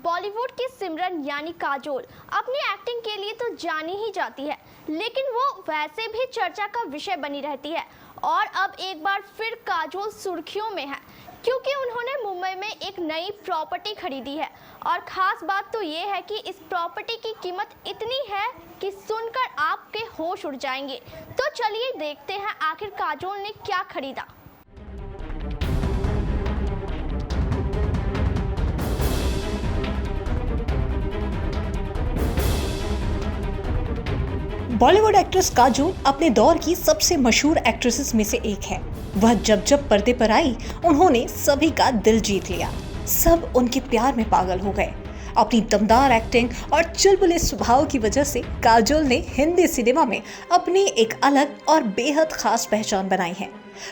बॉलीवुड की सिमरन यानी काजोल अपनी एक्टिंग के लिए तो जानी ही जाती है, लेकिन वो वैसे भी चर्चा का विषय बनी रहती है। और अब एक बार फिर काजोल सुर्खियों में है क्योंकि उन्होंने मुंबई में एक नई प्रॉपर्टी खरीदी है। और ख़ास बात तो ये है कि इस प्रॉपर्टी की कीमत इतनी है कि सुनकर आपके होश उड़ जाएंगे। तो चलिए देखते हैं आखिर काजोल ने क्या खरीदा। बॉलीवुड एक्ट्रेस काजोल अपने दौर की सबसे मशहूर एक्ट्रेसेस में से एक है। वह जब जब पर्दे पर आई उन्होंने सभी का दिल जीत लिया। सब उनके प्यार में पागल हो गए। अपनी दमदार एक्टिंग और चुलबुले स्वभाव की वजह से काजोल ने हिंदी सिनेमा में अपनी एक अलग और बेहद खास पहचान बनाई है।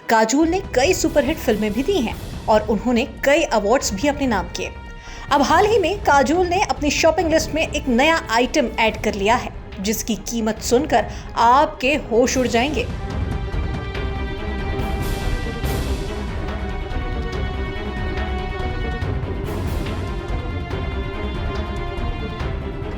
काजोल ने कई सुपरहिट फिल्में भी दी हैं और उन्होंने कई अवार्ड्स भी अपने नाम किए। अब हाल ही में काजोल ने अपनी शॉपिंग लिस्ट में एक नया आइटम ऐड कर लिया है जिसकी कीमत सुनकर आपके होश उड़ जाएंगे।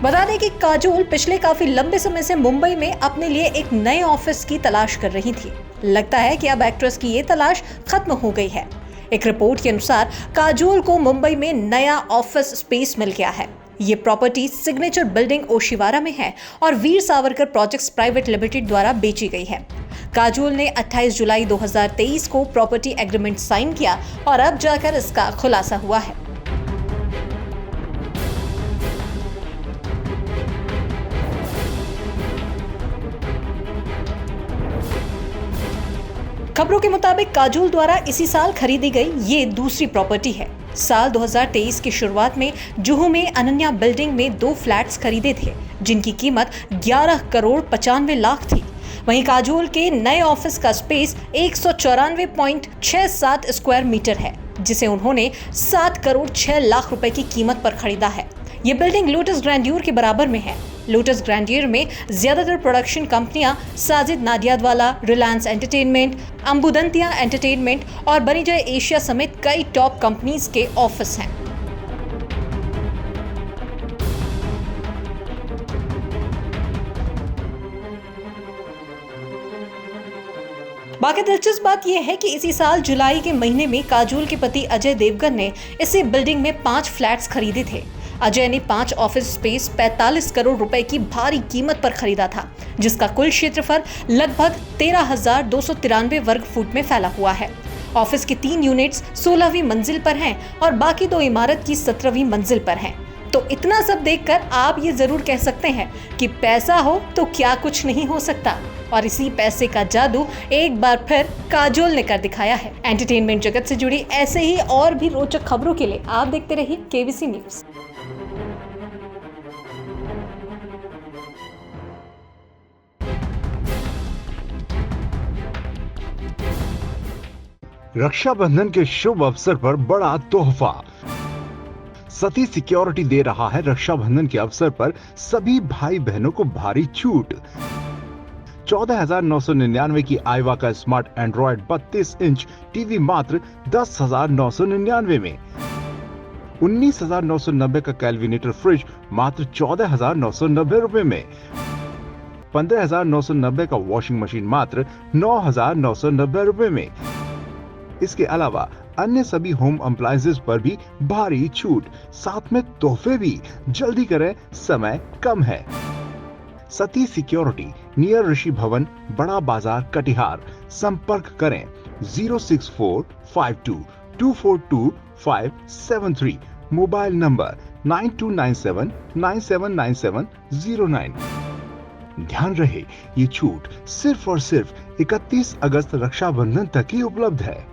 बता दें कि काजोल पिछले काफी लंबे समय से मुंबई में अपने लिए एक नए ऑफिस की तलाश कर रही थी। लगता है कि अब एक्ट्रेस की ये तलाश खत्म हो गई है। एक रिपोर्ट के अनुसार काजोल को मुंबई में नया ऑफिस स्पेस मिल गया है। ये प्रॉपर्टी सिग्नेचर बिल्डिंग ओशिवारा में है और Veer Savarkar projects private limited द्वारा बेची गई है। काजोल ने 28 जुलाई 2023 को प्रॉपर्टी एग्रीमेंट साइन किया और अब जाकर इसका खुलासा हुआ है। खबरों के मुताबिक काजोल द्वारा इसी साल खरीदी गई ये दूसरी प्रॉपर्टी है। साल 2023 की शुरुआत में जुहू में अनन्या बिल्डिंग में 2 फ्लैट्स खरीदे थे जिनकी कीमत 11 करोड़ 95 लाख थी। वहीं काजोल के नए ऑफिस का स्पेस 194.67 स्क्वायर मीटर है जिसे उन्होंने 7 करोड़ 6 लाख रुपए की कीमत पर खरीदा है। ये बिल्डिंग लोटस ग्रैंडियर के बराबर में है। लोटस ग्रैंडियर में ज्यादातर प्रोडक्शन कंपनियां साजिद नाडियादवाला, रिलायंस एंटरटेनमेंट, अंबुदंतिया एंटरटेनमेंट और बनी जाए एशिया समेत कई टॉप कंपनीज के ऑफिस हैं। बाकी दिलचस्प बात यह है कि इसी साल जुलाई के महीने में काजोल के पति अजय देवगन ने इसी बिल्डिंग में 5 फ्लैट्स खरीदे थे। अजय ने 5 ऑफिस स्पेस 45 करोड़ रुपए की भारी कीमत पर खरीदा था जिसका कुल क्षेत्रफल लगभग 13,293 वर्ग फुट में फैला हुआ है। ऑफिस की 3 यूनिट्स 16वीं मंजिल पर हैं और बाकी 2 इमारत की 17वीं मंजिल पर हैं। तो इतना सब देखकर आप ये जरूर कह सकते हैं कि पैसा हो तो क्या कुछ नहीं हो सकता। और इसी पैसे का जादू एक बार फिर काजोल ने कर दिखाया है। एंटरटेनमेंट जगत से जुड़ी ऐसे ही और भी रोचक खबरों के लिए आप देखते रहिए केबीसी न्यूज। रक्षाबंधन के शुभ अवसर पर बड़ा तोहफा। सती सिक्योरिटी दे रहा है रक्षाबंधन के अवसर पर सभी भाई बहनों को भारी छूट। 14,999 की आईवा का स्मार्ट एंड्रॉयड 32 इंच टीवी मात्र 10,999 में। 19,990 का कैलविनेटर फ्रिज मात्र 14,990 रुपए में। 15,990 का वॉशिंग मशीन मात्र 9,990 रुपए में। इसके अलावा अन्य सभी होम अप्लायंसेस पर भी भारी छूट, साथ में तोहफे भी। जल्दी करें, समय कम है। सती सिक्योरिटी, नियर ऋषि भवन, बड़ा बाजार, कटिहार। संपर्क करें 06452242573, मोबाइल नंबर 9297979709। ध्यान रहे, ये छूट सिर्फ और सिर्फ 31 अगस्त रक्षाबंधन तक ही उपलब्ध है।